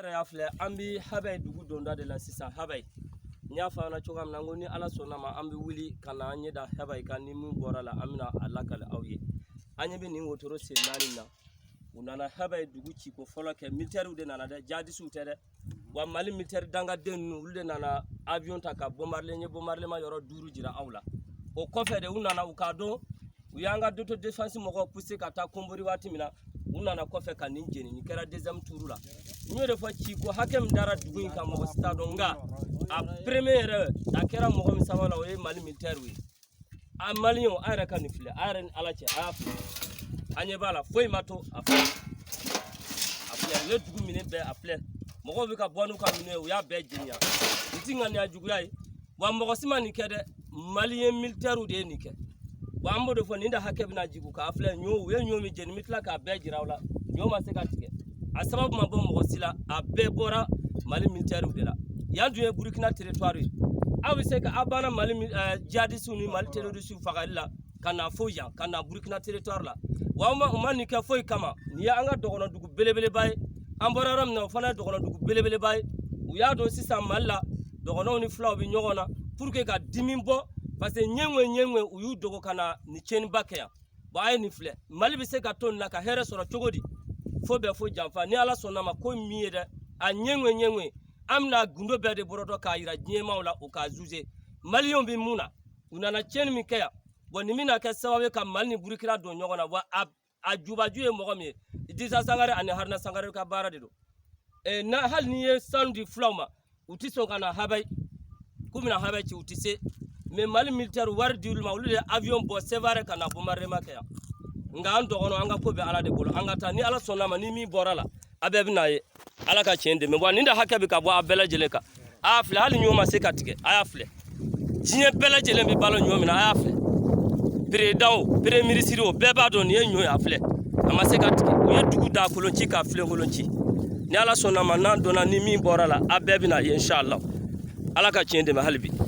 Rafle ambi habay dugu donda de la sisa habay nya fa na chogam nango ni ala sona ma ambi wuli kana anye da habay kan ni mu bora la amina alakal awye anye be ni wotoro se nani na unana habay dugu ci ko folo ke militaire de nana de jadi su tere wa mali militaire danga den ulde nana avion ta ka bombarder ma yoro duru jira awla o kofe de unana ukado uyanga doto defense moko pousser kata kombori wati mina unana kofe kan ninjeni ni kera deuxième tour la nyore fo ci ko hakem dara dugu ka mo stade nga a première a kera mo ko misawala o mali militaire wi a malion ayra kan file ayren alache af anye bala foy mato afle le dugu mine be afle mo ko bi ka bonu ka mine o ya be jinya itinga ni ajugu yai wa mo ko simani kede malien militaire de ni ke wa ambo de fo ni da hakem na jigu ka afle nyo we nyo mi jeni mitla ka be jirawla nyo ma se ka tike a sababu ma bon mo sila a be bora mali militaire de la yandu e Burkina territoire awi se ka abana mali jadi sunu mali terroriste fagalila kana foya kana Burkina territoire la wa ma ni ka foy kama ni ya anga dogono dugu belebele bay amboraram na fana dogono dugu belebele bay u ya do sisa malla dogono ni flaw bi nyogona pour que ka dimimbo parce que nyenwe u yu dogo kana ni cheni bakya ba ay ni fle mali bi se ka ton na ka here soro chogodi fo be fo jamfa ni ala sonna ma ko miede a nyenwe amna gundo be de borodo ka ira jema wala o ka zuze malion bi muna unana cheni mi kaya boni mina ka sawabe ka malni Burkina do nyogona wa a juba juye mo mi idisa sangare ani harna sangare ka barade do e na hal ni ye sandi flawma utiso kana habay kumina habay ci utise mais mali militaire war diul ma wulude avion bo sevare kana bombarder makaya nga ando gono anga ko be ala de bolo anga ta ni ala sonama ni mi borala abebna ye ala ka chende me bo ninda hakabe ka bo abela jeleka afle hal nyoma se katike ayafle jinye bela jele bi balo nyomi na ayafle pre ministre o beba don ye nyo afle ama se katike ye dugu da kolonchi ka afle kolonchi ni ala sonama na dona ni mi borala abebna ye inshallah ala ka chende me halbi